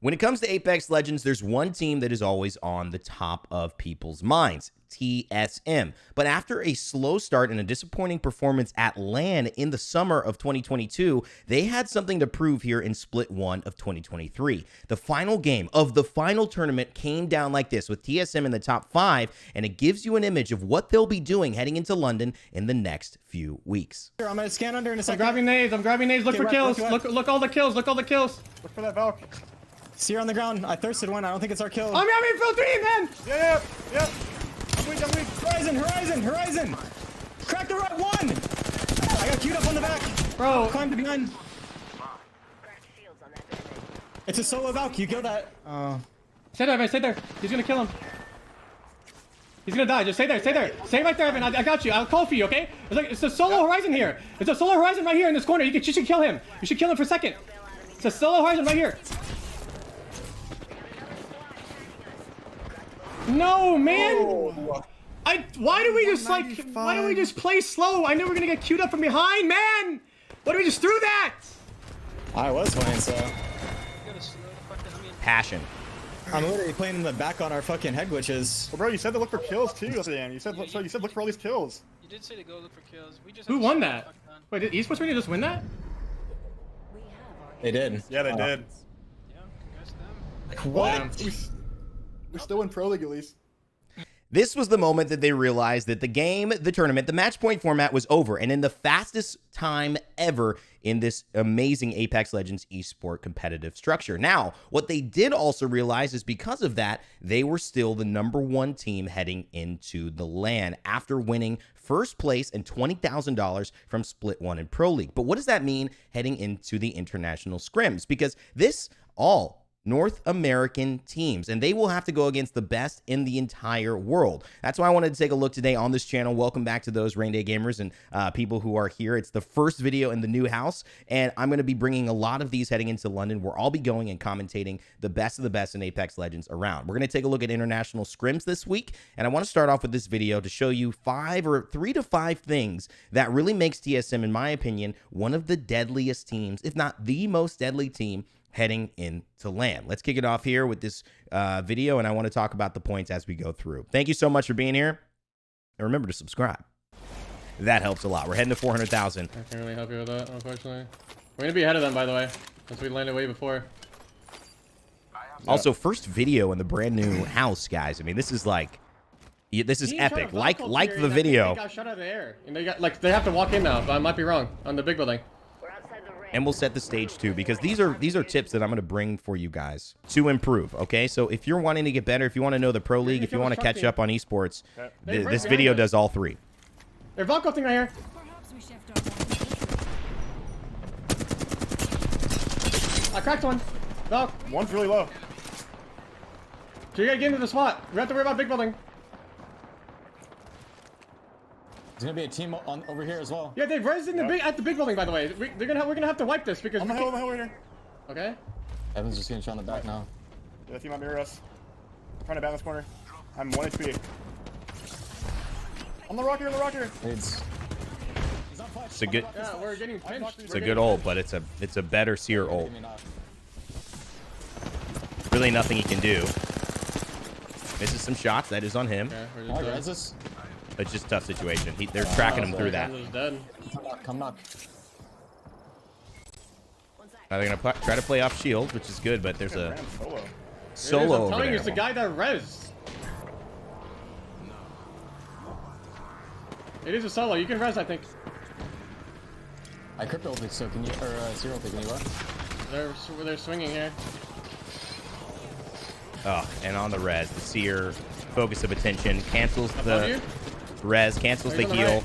When it comes to Apex Legends, there's one team that is always on the top of people's minds, TSM. But after a slow start and a disappointing performance at LAN in the summer of 2022, they had something to prove here in Split 1 of 2023. The final game of the final tournament came down like this, with TSM in the top 5, and it gives you an image of what they'll be doing heading into London in the next few weeks. Here, I'm gonna scan under in a second. I'm grabbing nades. Look for kills. Look all the kills. Look all the kills. Look for that Valk. See her on the ground. I thirsted one. I don't think it's our kill. I'm having full 3, man. Yep. I'm weak. Horizon. Crack the right one. I got queued up on the back. Bro. Climb to behind. It's a solo Valk. You kill that. Stay there, man. Stay there. He's gonna kill him. He's gonna die. Just stay there. Stay right there, Evan. I got you. I'll call for you, okay? It's a solo Horizon here. It's a solo Horizon right here in this corner. You should kill him. You should kill him for a second. It's a solo Horizon right here. No, man. Oh. Why do we just play slow? I knew we were gonna get queued up from behind, man. Why do we just threw that? I was playing so. Passion. I'm literally playing in the back on our fucking head glitches. Well, bro, you said to look for kills too, Dan. You said look for all these kills. You did say to go look for kills. We just Who won that? Wait, did esports really just win that? They did. Yeah, they did. Yeah, congrats to them. What? We're still in Pro League at least. This was the moment that they realized that the tournament, the match point format was over, and in the fastest time ever in this amazing Apex Legends esport competitive structure. Now, what they did also realize is because of that, they were still the #1 team heading into the LAN after winning first place and $20,000 from Split 1 in Pro League. But what does that mean heading into the international scrims? Because this all North American teams, and they will have to go against the best in the entire world. That's why I wanted to take a look today on this channel. Welcome back to those Rain Day gamers and people who are here. It's the first video in the new house, and I'm going to be bringing a lot of these heading into London, where I'll be going and commentating the best of the best in Apex Legends around. We're going to take a look at international scrims this week, and I want to start off with this video to show you 3 to 5 things that really makes TSM, in my opinion, one of the deadliest teams, if not the most deadly team, heading into LAN. Let's kick it off here with this video, and I want to talk about the points as we go through. Thank you so much for being here, and remember to subscribe. That helps a lot. We're heading to 400,000. I can't really help you with that, unfortunately. We're gonna be ahead of them, by the way, since we landed way before. Also, first video in the brand new house, guys. I mean, this is like, this is epic. Like the video. They got shot out of the air, and they have to walk in now. But I might be wrong on the big building. And we'll set the stage too, because these are tips that I'm going to bring for you guys to improve. Okay, so if you're wanting to get better, if you want to know the pro league, if you want to catch up on esports, this video does all 3. They're Valko thing right here. I cracked one. Valk. One's really low. So you gotta get into the spot. We have to worry about big building. There's gonna be a team over here as well. Yeah, they've raised at the big building, by the way. We're gonna have to wipe this because On the hill right here. Okay. Evan's just getting shot in the back now. Yeah, the team might mirror us. I'm trying to balance corner. I'm 1 HP. On the rocker. It's It's a good, Yeah, we're getting pinched. it's a good ult, but it's a better seer ult. Really nothing he can do. Misses some shots. That is on him. Okay, is this? It's just a tough situation. They're tracking him through that. Dead. Come knock. They're going to try to play off shield, which is good, but there's a solo I'm over telling you, there. it's the guy that res. It is a solo. You can res, I think. I crypto ulti, so can you, or zero ulti, can you what? They're swinging here. Oh, and on the res, the seer focus of attention cancels the res, cancels the heal.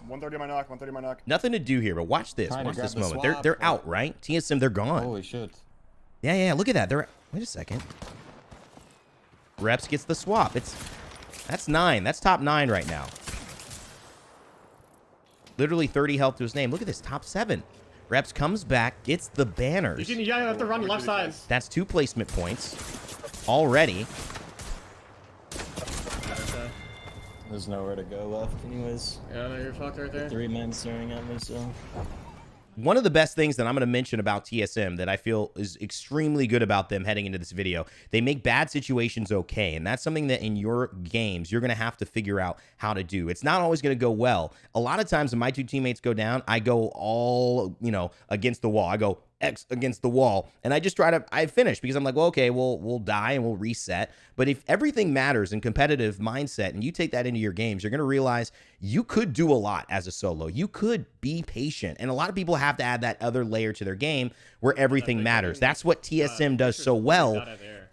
130 my knock. Nothing to do here, but watch this. Watch this moment. They're out, right? TSM, they're gone. Holy shit. Yeah, look at that. Wait a second. Reps gets the swap. That's 9. That's top 9 right now. Literally 30 health to his name. Look at this, top 7. Reps comes back, gets the banners. You have to run left side. That's 2 placement points already. There's nowhere to go left anyways. Yeah, no, you're fucked right there. 3 men staring at me, so. one of the best things that I'm going to mention about TSM that I feel is extremely good about them heading into this video, they make bad situations okay. And that's something that in your games, you're going to have to figure out how to do. It's not always going to go well. A lot of times when my two teammates go down, I go all, against the wall. I go X against the wall. And I just I finish because I'm like, well, okay, we'll die and we'll reset. But if everything matters in competitive mindset and you take that into your games, you're going to realize you could do a lot as a solo. You could be patient. And a lot of people have to add that other layer to their game where everything matters. That's what TSM does so well.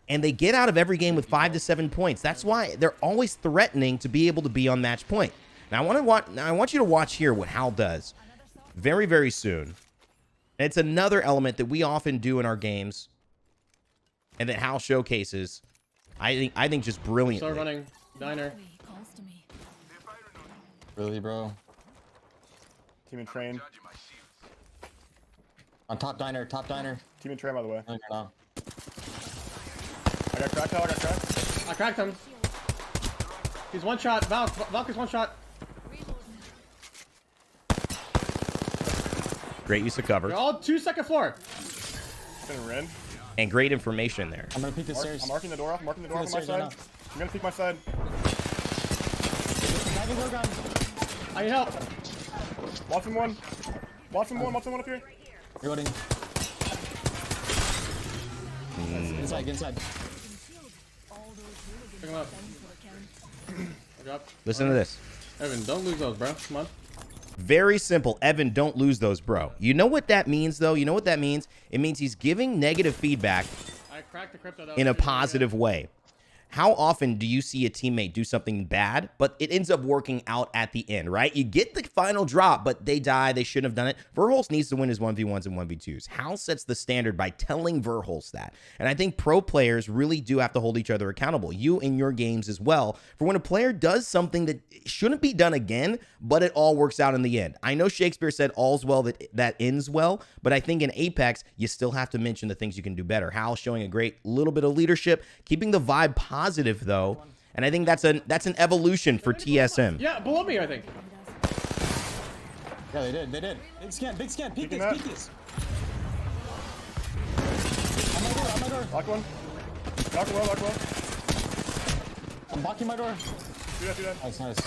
And they get out of every game with 5 to 7 points. That's why they're always threatening to be able to be on match point. Now, I want you to watch here what Hal does very, very soon. And it's another element that we often do in our games and that Hal showcases, I think just brilliantly. Start running. Diner. Really, bro? Team in train. On top diner, top diner. Team in train, by the way. No. I got cracked. I got cracked. I cracked him. He's one shot. Valk is one shot. Great use of cover. They're all 2-second floor. Gonna Ren. And great information there. I'm gonna peek the stairs. I'm marking the door off. Marking the door Peek off the on my stairs, side. I'm gonna peek my side. I need help. Watching one. Watching one up here. Reloading. Inside, inside. Pick him up. I dropped. Listen to this. Evan, don't lose those, bro. Come on. Very simple. Evan, don't lose those, bro. You know what that means, though? You know what that means? It means he's giving negative feedback I cracked the crypto. in a positive way. How often do you see a teammate do something bad, but it ends up working out at the end, right? You get the final drop, but they die. They shouldn't have done it. Verholst needs to win his 1v1s and 1v2s. Hal sets the standard by telling Verholst that. And I think pro players really do have to hold each other accountable. You in your games as well. For when a player does something that shouldn't be done again, but it all works out in the end. I know Shakespeare said all's well that ends well, but I think in Apex, you still have to mention the things you can do better. Hal showing a great little bit of leadership, keeping the vibe positive though, and I think that's an evolution for TSM. Yeah, below me, I think. Yeah, they did. Big scan. Peek Peeking this. On my door. Lock one. Lock well. I'm blocking my door. Do that. Nice.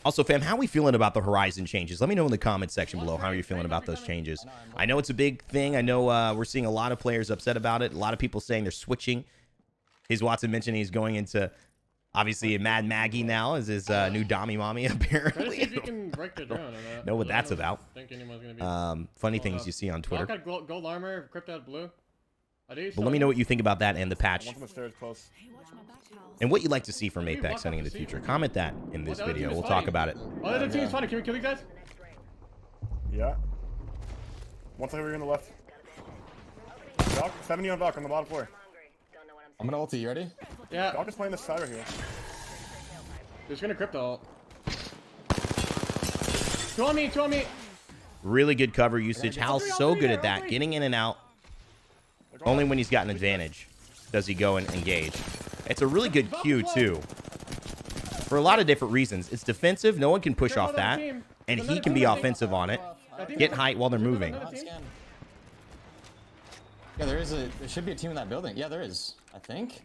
Also, fam, how are we feeling about the Horizon changes? Let me know in the comment section below how you're feeling about those changes. I know it's a big thing. I know we're seeing a lot of players upset about it. A lot of people saying they're switching. Hayes Watson mentioned he's going into, obviously, a Mad Maggie now as his new Dommy Mommy, apparently. If you can break the drone or not. Know what that's about. Think anyone's gonna be. Funny things you see on Twitter. Valk had gold armor, crypto had blue. But let me know what you think about that and the patch. One from the stairs close. And what you'd like to see from Apex heading into the future. Comment that in this video. We'll talk about it. Oh, the other team's funny. Can we kill these guys? Yeah. One second over here on the left. Valk, 70 on Valk on the bottom floor. I'm gonna ulti. You ready? Yeah. Valk is playing this side right here. They're just gonna crypto ult. Two on me. Really good cover usage. Hal's so good at that. Getting in and out. Only when he's got an advantage does he go and engage. It's a really good Q, too. For a lot of different reasons. It's defensive. No one can push off that. And he can be offensive on it. Get height while they're moving. Yeah, there should be a team in that building. Yeah, there is. I think.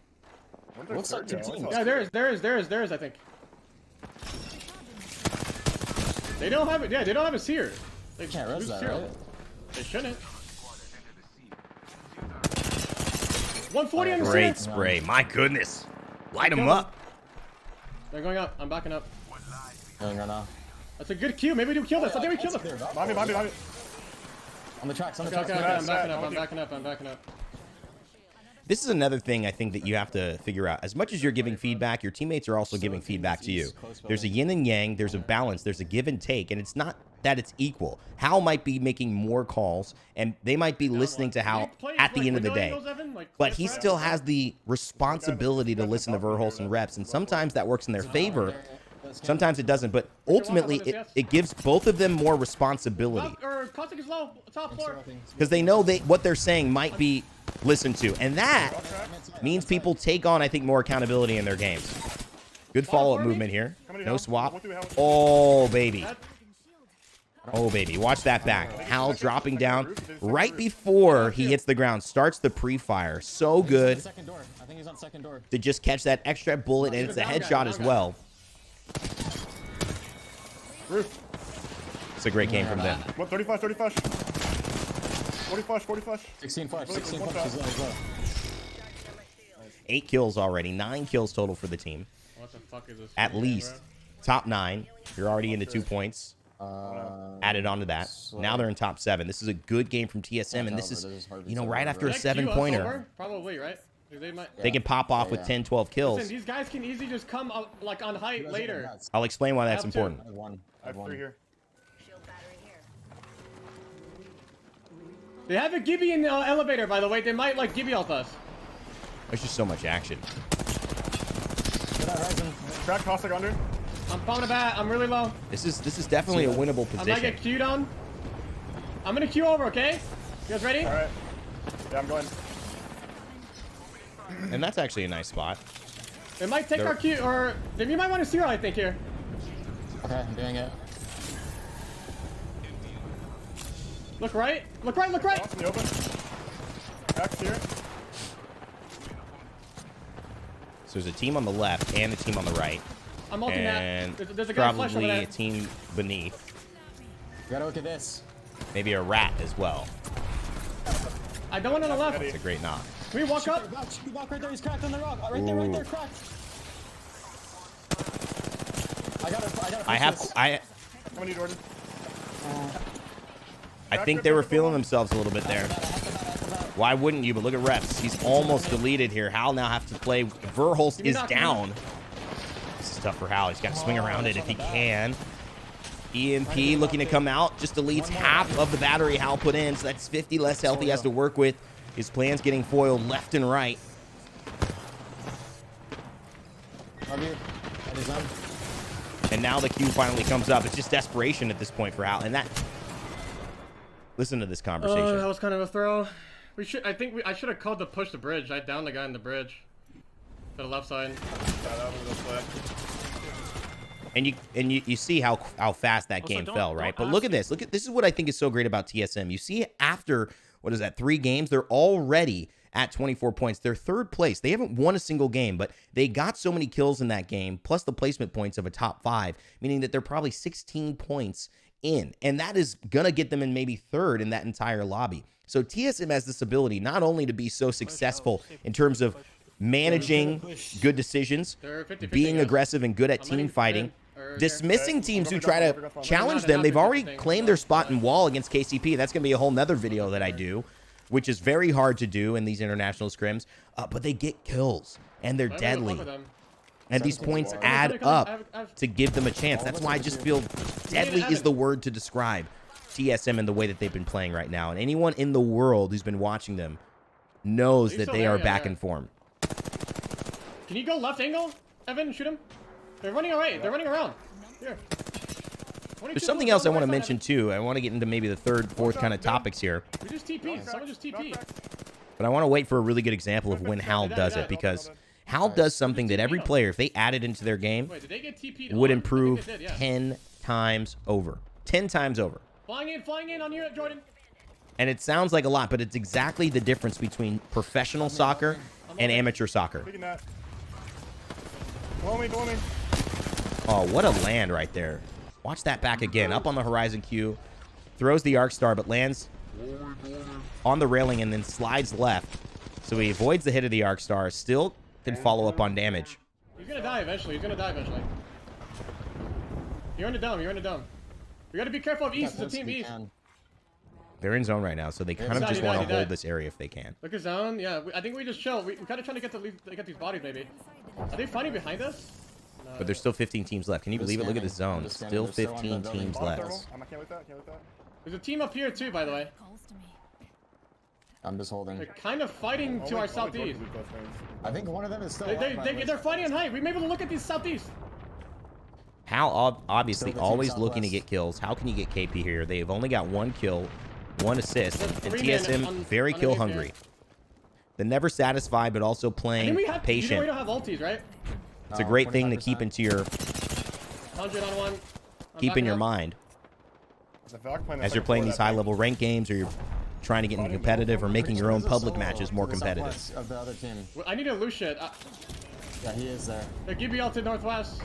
Let's start two teams. Yeah, there is, I think. They don't have it. Yeah, they don't have a seer. They Can't res that, zero. right? They shouldn't. 140 on the Great seer. spray. My goodness. Light him up. They're going up. I'm backing up. Going right now. That's a good kill. Maybe we do kill this. I think we kill this. Behind me. On the tracks. Okay, I'm backing up. This is another thing I think that you have to figure out. As much as you're giving feedback, your teammates are also giving feedback to you. There's a yin and yang. There's a balance. There's a give and take. And it's not that it's equal. Hal might be making more calls, and they might be listening to Hal at the end of the day. But he still has the responsibility to listen to Verholst and reps, and sometimes that works in their favor. Sometimes it doesn't, but ultimately it gives both of them more responsibility. Caustic is low. Top floor. Because they know what they're saying might be listened to. And that means people take on, I think, more accountability in their games. Good follow-up movement here. No swap. Oh, baby. Oh, baby. Watch that back. Hal dropping down right before he hits the ground. Starts the pre-fire. So good Second door. I think he's on second door. to just catch that extra bullet, and it's a headshot as well. Roof. It's a great game from them. What? 30 flash, 30 flash. 40 flash, 40 flash. 16 flash, 16 One flash. shot. He's low. 8 kills already. 9 kills total for the team. What the fuck is this? At least. Top 9. You're already into 2 points. Added on to that. Now they're in top 7. This is a good game from TSM, and this is, you know, right after a Can that queue us 7-pointer. over? Probably, right? They might. They can pop off with 10, 12 kills. Listen, these guys can easily just come up, like on height later. I'll explain why that's I have two. important. I have one. I have 3 here. They have a Gibby in the elevator, by the way. They might like Gibby off us. There's just so much action. Crack, Cossack under. I'm pounding a bat. I'm really low. This is definitely a winnable I might get position. queued on. I'm gonna queue over, okay? You guys ready? Alright. Yeah, I'm going. And that's actually a nice spot. They might take They're- our queue, or then you might want to zero, I think, here. Okay, I'm doing it. Look right. Look right. Look right. Cross in the open. Crack's here. So there's a team on the left and a team on the right. I'm ulting And that. There's a guy flash over probably there. a team beneath. You gotta look at this. Maybe a rat as well. I don't want on the left. It's a great knock. Can we walk up? Walk right there. He's cracked on the rock. Right there, cracked. I gotta. How many, Jordan? I think they were feeling themselves a little bit there. Why wouldn't you? But look at reps. He's almost deleted here. Hal now has to play. Verholst is down. This is tough for Hal. He's got to swing around it if he can. EMP looking to come out. Just deletes half of the battery Hal put in. So that's 50 less health he has to work with. His plan's getting foiled left and right. Love you. That is done. And now the queue finally comes up. It's just desperation at this point for Hal. And that... Listen to this conversation. That was kind of a throw. We should. I should have called to push the bridge. I downed the guy in the bridge. To the left side. And you see how fast that game fell, right? But look at this. This is what I think is so great about TSM. You see after, what is that, 3 games, they're already at 24 points. They're 3rd place. They haven't won a single game, but they got so many kills in that game, plus the placement points of a top 5, meaning that they're probably 16 points in. And that is going to get them in maybe 3rd in that entire lobby. So TSM has this ability not only to be so successful in terms of managing good decisions, being aggressive and good at team fighting, dismissing teams who try to challenge them. They've already claimed their spot in wall against KCP. That's going to be a whole nother video that I do, which is very hard to do in these international scrims. But they get kills, and they're deadly. And these points add up to give them a chance. That's why I just feel deadly is the word to describe TSM and the way that they've been playing right now. And anyone in the world who's been watching them knows that they are back in form. Can you go left angle, Evan? Shoot him. They're running away. They're running around. Here. There's something else I want to mention too. I want to get into maybe the 3rd, 4th kind of topics here. We just TP. Someone just TP. But I want to wait for a really good example of when Hal does it, because Hal does something that every player, if they added into their game, Wait, did they get TP'd would on? improve I think they did, yeah. 10 times over. 10 times over. Flying in on you, Jordan. And it sounds like a lot, but it's exactly the difference between professional soccer and amateur soccer. Taking that. Blow me, blow me. Oh, what a land right there. Watch that back again. Up on the horizon queue. Throws the arc star, but lands on the railing and then slides left. So he avoids the hit of the arc star. Still can follow up on damage. He's gonna die eventually. You're in the dome. We gotta be careful of East. It's a team East. They're in zone right now, so they kind of just want to hold this area if they can. Look at zone. Yeah, I think we just chill. We're kind of trying to get these bodies, maybe. Are they fighting behind us? No. But there's still 15 teams left. Can you believe it? Look at this zone. Still 15 teams left. I can't with that. There's a team up here too, by the way. I'm just holding. They're kind of fighting to our southeast. I think one of them is still. They're fighting on height. We may be able to look at these southeast. Hal obviously always looking to get kills. How can you get KP here? They've only got 1 kill, 1 assist, and TSM very kill hungry. They're never satisfied, but also playing patient. We don't have ultis, right? It's a great thing to keep into your 100 on 1. keep in your mind. The Valk playing as you're playing these high-level ranked games, or you're trying to get into competitive, or making your own public matches more competitive. Of the other team. I need to loot shit. Yeah, he is there. Hey, give me ulted northwest.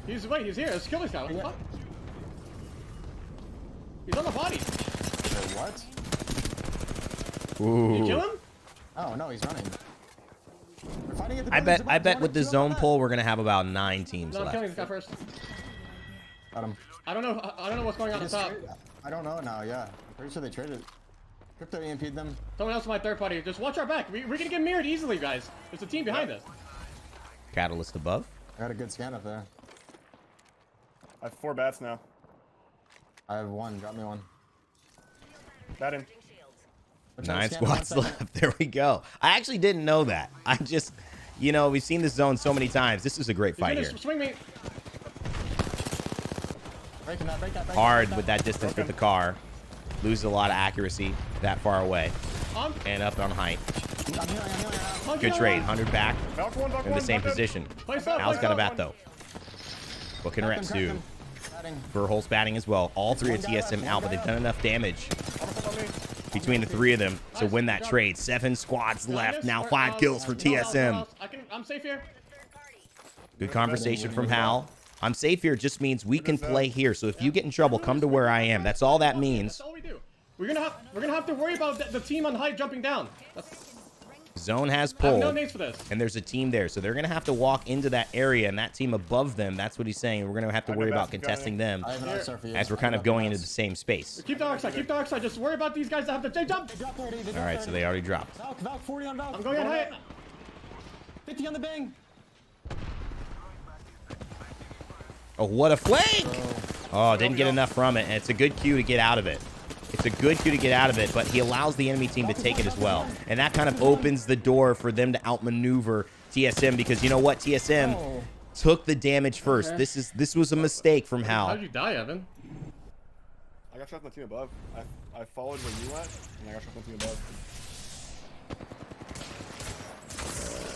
He's here. Let's kill this guy. What the fuck? He's on the body. Wait, what? Ooh. You kill him? Oh no, he's running. We're fighting at the I buildings. bet with the zone pull, we're gonna have about 9 teams No, I'm killing left. this guy first. Got him. I don't know what's going on at the top. I don't know now, yeah. I'm pretty sure they traded. Crypto EMP'd them. Someone else is my third party. Just watch our back. We're gonna get mirrored easily, guys. There's a team behind us. Catalyst above. I got a good scan up there. I have 4 bats now. I have 1. Drop me 1. Bat in. 9 squads left. There we go. I actually didn't know that. I just, you know, we've seen this zone so many times. This is a great fight here. Swing me. Break that. Hard with that distance with the car. Loses a lot of accuracy that far away. And up on height. I'm healing. Good trade. 100 back Valk 1, Valk in 1. the same Valk position. Place up, Al's place got a up. bat though. What can Reps do? Batting. Verholz batting as well. All 3 of TSM out, but they've done enough damage between the 3 of them to win that trade. 7 squads left. Now 5 kills for TSM. I'm safe here. Good conversation from Hal. I'm safe here just means we can play here. So if you get in trouble, come to where I am. That's all that means. That's all we do. We're gonna have to worry about the team on height jumping down. Zone has I have pull. no nades for this. And there's a team there. So they're going to have to walk into that area, and that team above them, that's what he's saying. We're going to have to worry about contesting them I have an XR for you. as we're kind of going into the same space. Keep the arc side. Keep the arc side. Just worry about these guys that have to jump. All right, so they already dropped. Valk 40 on Valk. I'm going on height. 50 on the bang. Oh, what a flank! Oh, didn't get enough from it, and it's a good cue to get out of it. It's a good cue to get out of it, but he allows the enemy team to take it as well. And that kind of opens the door for them to outmaneuver TSM, because you know what? TSM took the damage first. This was a mistake from How Hal. did you die, Evan? I got shot from the team above. I followed where you went, and I got shot from the team above.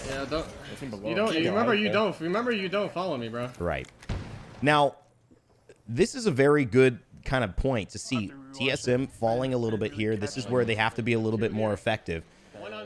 Yeah, don't. The team below. You don't. Yeah, Remember, I- you don't. Remember, you don't follow me, bro. Right. Now, this is a very good kind of point to see TSM falling a little bit here. This is where they have to be a little bit more effective.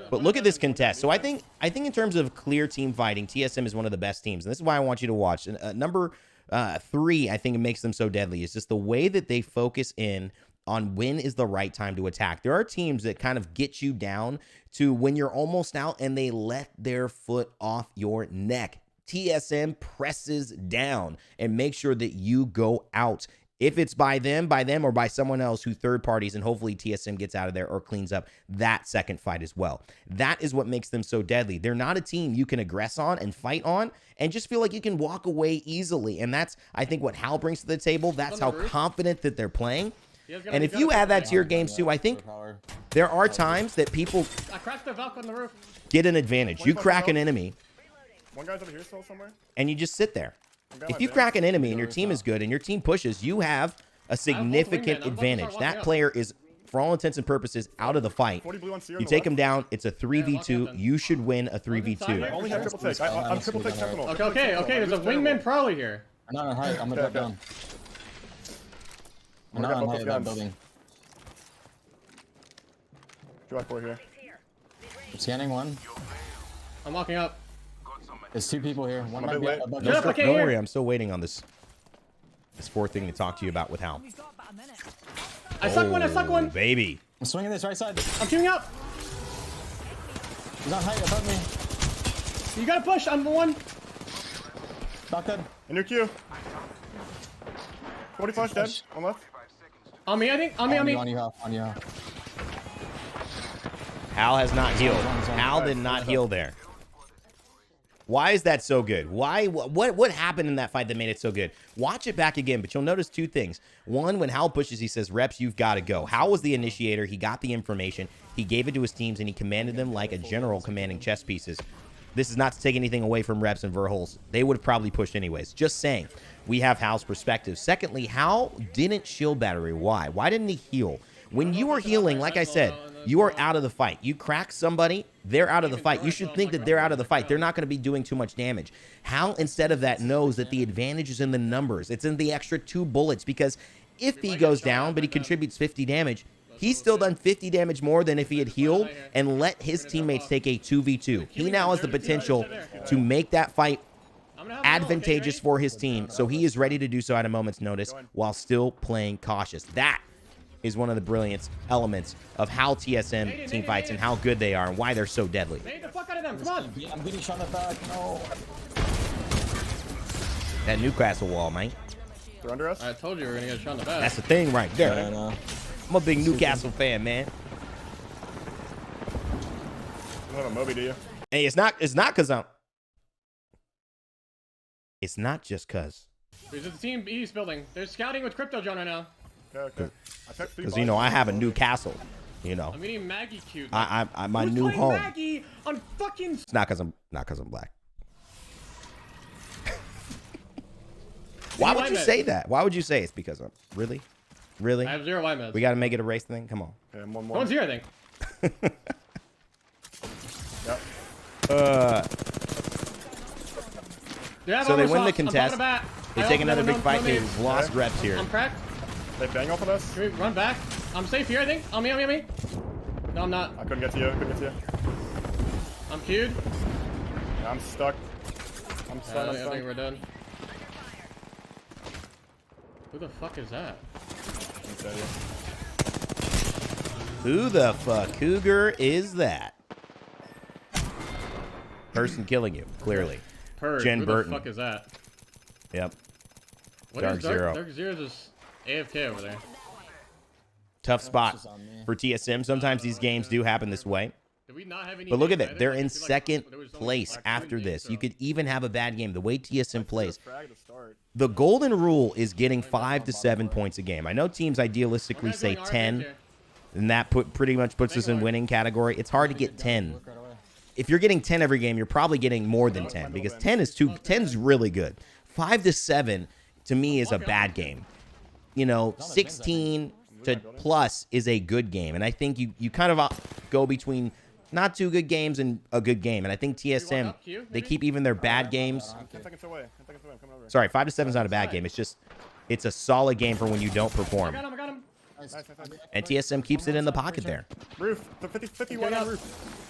But look at this contest. So I think in terms of clear team fighting, TSM is one of the best teams, and this is why I want you to watch. Number 3, I think it makes them so deadly. It's just the way that they focus in on when is the right time to attack. There are teams that kind of get you down to when you're almost out, and they let their foot off your neck. TSM presses down and makes sure that you go out. If it's by them, or by someone else who third parties, and hopefully TSM gets out of there or cleans up that second fight as well. That is what makes them so deadly. They're not a team you can aggress on and fight on and just feel like you can walk away easily. And that's, I think, what Hal brings to the table. That's how confident that they're playing. And if you add that to your games too, I think there are times that people I cracked the Valk on the roof. get an advantage. You crack an enemy, One guy's over here still somewhere. and you just sit there. If you crack an enemy and your team is good and your team pushes, you have a significant advantage. That player is, for all intents and purposes, out of the fight. 40 blue on Seer on You the take left. him down. It's a 3v2. You should win a 3v2. I only have triple take. I'm triple take sentinel. Okay. There's a wingman Prowler here. I'm not on height. I'm gonna drop down. I'm not on height of that building. 2x4 here. I'm scanning 1. I'm walking up. There's 2 people here. One I'm a might bit be late. above Get up, I this. can't Don't hear. worry, I'm still waiting on this 4th thing to talk to you about with Hal. I suck one. Baby. I'm swinging this right side. I'm queuing up. He's on height above me. You gotta push. I'm the one. Not dead. In your queue. 40 flash dead. On left. On me, I think. On me. On you, on you. Hal has not healed. Zone. Hal did not heal there. Why is that so good? Why? What happened in that fight that made it so good? Watch it back again, but you'll notice 2 things. One, when Hal pushes, he says, "Reps, you've got to go." Hal was the initiator. He got the information. He gave it to his teams, and he commanded them like a general commanding chess pieces. This is not to take anything away from Reps and Verholz. They would have probably pushed anyways. Just saying. We have Hal's perspective. Secondly, Hal didn't shield battery. Why? Why didn't he heal? When you are healing, like I said, you are out of the fight. You crack somebody, they're out of the fight. You should think that they're out of the fight. They're not going to be doing too much damage. Hal, instead of that, knows that the advantage is in the numbers. It's in the extra 2 bullets, because if he goes down, but he contributes 50 damage. He's still done 50 damage more than if he had healed and let his teammates take a 2v2. He now has the potential to make that fight advantageous for his team, so he is ready to do so at a moment's notice while still playing cautious. That is one of the brilliant elements of how TSM team fights and how good they are and why they're so deadly. Nade the fuck out of them. Come on. I'm getting shot in the back. No. That Newcastle wall, man. They're under us. I told you we were gonna get shot in the back. That's the thing right there. Yeah, I know. I'm a big Newcastle fan, man. You don't have a Moby, do you? Hey, it's not cause I'm. It's not just cause. There's a team East building. They're scouting with crypto drone right now. Okay, okay. I took 3 Cause you know I have a Newcastle. You know. I'm eating Maggie cute. I my Who's new playing home. Maggie on fucking. It's not cause I'm black. Why would you say that? Why would you say it's because I'm really? I have 0 white meds. We got to make it a race thing. Come on. Okay, I'm 1-1. No one's here, I think. Yep. So they win the contest. They take another big fight. They've lost reps here. I'm cracked. They bang off on us. Can we run back? I'm safe here, I think. On me. No, I'm not. I couldn't get to you. I'm queued. Yeah, I'm stuck. I'm I stuck. think we're done. Who the fuck is that? Who the fuck cougar is that? Person killing you, clearly. Purge. Jen Who Burton. the fuck is that? Yep. What Dark is Zero. Dark Zero's just AFK over there. Tough spot for TSM. Sometimes these games do happen this way. Did we not have any But look at names? that. They're I in feel like second there was only, place like, after 3 this. names, You so. could even have a bad game. The way TSM plays. Frag to start. The golden rule is getting 5 to 7 points a game. I know teams idealistically say 10, and that pretty much puts us in winning category. It's hard to get 10. If you're getting 10 every game, you're probably getting more than 10 because 10 is really good. 5 to 7 to me is a bad game. You know, 16 to plus is a good game, and I think you kind of go between not too good games and a good game. And I think TSM, they keep even their bad games. 10 seconds away. 10 seconds away. I'm coming over. Sorry, 5 to 7 is not a bad game. It's a solid game for when you don't perform. I got him. Nice. And TSM keeps it in the pocket there. Roof. The 51 on roof.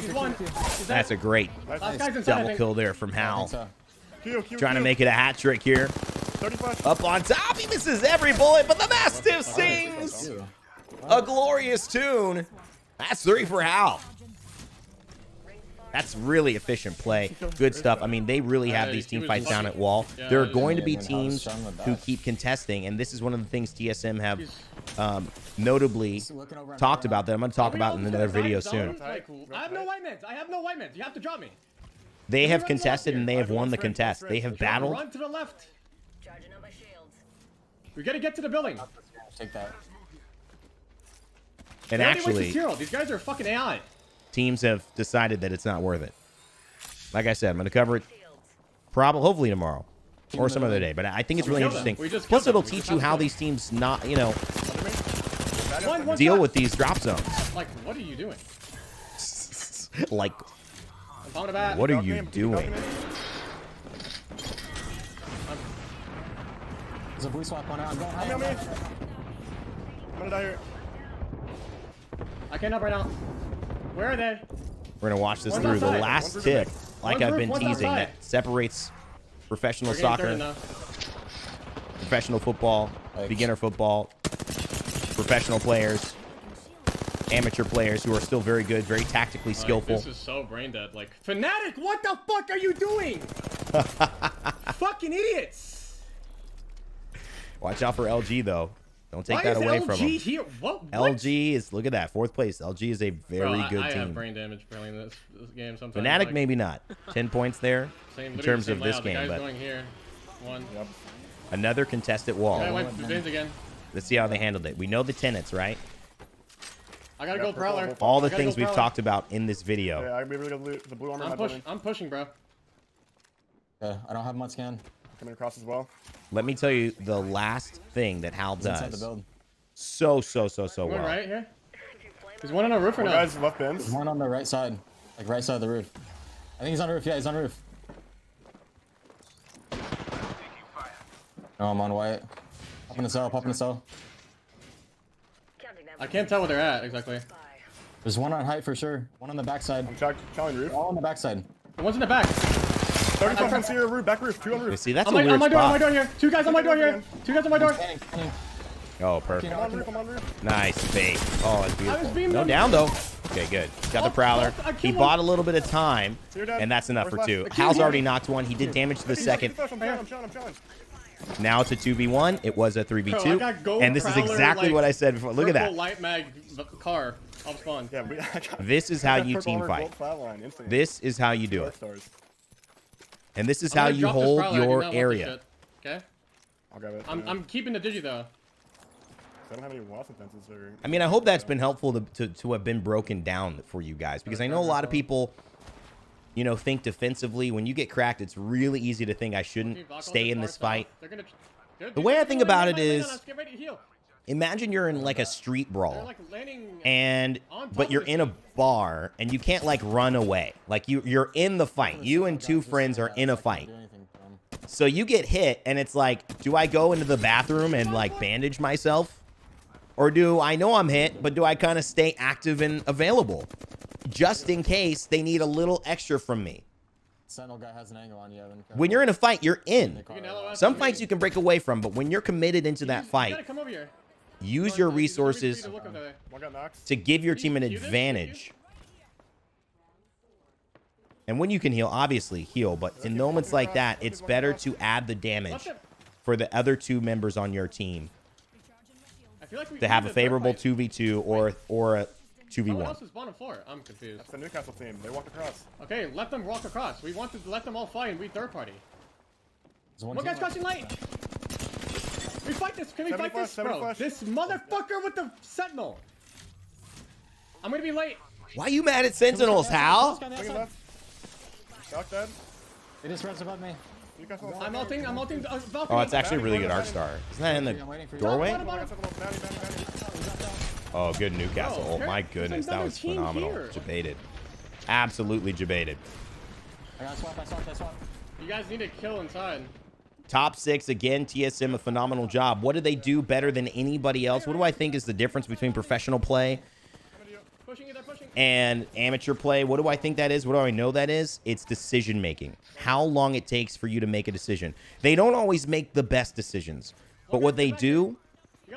He's one. He's That's a great Last guy's inside, I double think. kill there from Hal. Q. Trying to make it a hat trick here. 35. Up on top, he misses every bullet, but the Mastiff sings a glorious tune. That's 3 for Hal. That's really efficient play. Good stuff. I mean, they really have these team fights down at wall. There are going to be teams who keep contesting, and this is one of the things TSM have notably talked about that I'm going to talk about in another video soon. I have no white meds. You have to drop me. They have contested, and they have won the contest. They have battled. Run to the left. We gotta get to the building. Take that. And They already wasted actually, 0. These guys are fucking AI. teams have decided that it's not worth it. Like I said, I'm going to cover it hopefully tomorrow or some other day. But I think it's really interesting. Plus, it'll teach you how these teams not, you know, One deal shot. with these drop zones. Like, what are you doing? Like, I'm found a bat. what are you doing? There's a blue swap on out. I'm going high. Help me. I'm gonna die here. I can't up right now. Where are they? We're going to watch this One's through. The outside. last One's tip, roof. like One's I've roof, been one's teasing, outside. that separates professional We're getting third soccer, now. professional football, beginner football, professional players, amateur players who are still very good, very tactically skillful. This is so brain dead. Like, Fnatic, what the fuck are you doing? Fucking idiots. Watch out for LG, though. Don't take Why that is away LG from them. here? What? LG is, look at that, 4th place. LG is a very Bro, good I team. have brain damage apparently in this game sometimes. Fnatic, like, maybe not. 10 points there same, in literally terms the of same this layout. The game, guy's but going here. One. Yep. another contested wall. I went through bins again. Let's see how they handled it. We know the tenets, right? I gotta go prowler. All the I gotta things go we've prowler. talked about in this video. Yeah, I'm able to loot the blue armor in my building. I'm pushing, bro. Yeah, I don't have much scan. Coming across as well. Let me tell you the last thing that Hal He's inside the does build. so Going well. right here. There's one on our roof or One no? guy's left bins. There's one on the right side. Like right side of the roof. I think he's on the roof. Yeah, he's on the roof. No, I'm on white. Pop in the cell, pop in the cell. I can't tell where they're at exactly. There's one on height for sure. One on the backside. I'm challenging roof. All on the backside. The one's in the back. 35 from senior roof, back roof, 2 on You roof. see, that's On a my, weird on my door, on my spot. door here. 2 guys on my door here. 2 guys on my door. Scanning, scanning. Oh, perfect. I'm on roof, I'm on roof. Nice bait. Oh, that's I was beautiful. beamed No him. down, though. Okay, good. Got the Prowler. I killed He him. bought a little bit of time, You're dead. and that's enough for Where's 2. left? Hal's already knocked one. He did damage to the second. I'm challenged. Now it's a 2v1. It was a 3v2. Bro, I got gold And this is Prowler, exactly like, what I said before. Look at Purple that. light mag car off spawn. Yeah, I got This is how you purple team armor, fight. gold flatline, instant. This is how you do Dark it. stars. And this is I'm how gonna you drop this hold Prowler, I do your not want this area. shit. Okay? I'll grab it. I'm keeping the digi though. I don't have any Watson fences or. I mean, I hope that's been helpful to have been broken down for you guys, because I know a lot of people, you know, think defensively. When you get cracked, it's really easy to think I shouldn't stay in this fight. The way I think about it is, imagine you're in like a street brawl, and but you're in a bar and you can't like run away. Like you're in the fight. You and 2 friends are in a fight. So you get hit and it's like, do I go into the bathroom and like bandage myself? Or do I know I'm hit, but do I kind of stay active and available just in case they need a little extra from me? Sentinel guy has an angle on you, Evan. When you're in a fight, you're in. LOS Some me. fights you can break away from, but when you're committed into that You fight, gotta come over here. use your resources One got knocked. to give your team an Can you do this? advantage. And when you can heal, obviously heal, but in moments like that, it's better to add the damage for the other 2 members on your team I feel like we to have a need third favorable fight. 2v2 or a Someone 2v1. else is bottom floor. I'm confused. That's the Newcastle team. They walk across. Okay, let them walk across. We want to let them all fight and we third party. There's one One team guy's left. crossing light. We fight this. Can we 70 fight flash, this, 70 bro? flash. This motherfucker with the sentinel. I'm gonna be late. Why you mad at Sentinels, Hal? Swing left. Shock dead. It just runs above me. Newcastle. I'm ulting. Valkyrie. Oh, it's actually a really good art star. Isn't that in I'm waiting for the you. doorway? Bottom. Oh, good Newcastle. Oh, Bro, my there's goodness. That another was team phenomenal. here. Debated. Absolutely debated. I got swap, I swap. You guys need to kill inside. Top 6, again, TSM, a phenomenal job. What do they do better than anybody else? What do I think is the difference between professional play Pushing it, they're pushing. and amateur play? What do I think that is? What do I know that is? It's decision making. How long it takes for you to make a decision. They don't always make the best decisions, but what they do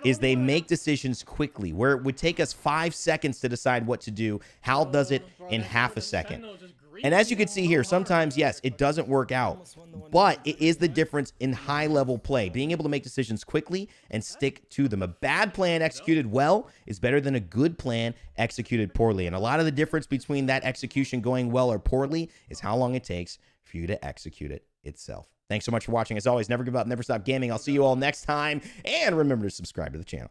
is they make decisions quickly. Where it would take us 5 seconds to decide what to do, Hal does it in half a second. And as you can see here, sometimes, yes, it doesn't work out, but it is the difference in high-level play, being able to make decisions quickly and stick to them. A bad plan executed well is better than a good plan executed poorly. And a lot of the difference between that execution going well or poorly is how long it takes for you to execute it itself. Thanks so much for watching. As always, never give up, never stop gaming. I'll see you all next time, and remember to subscribe to the channel.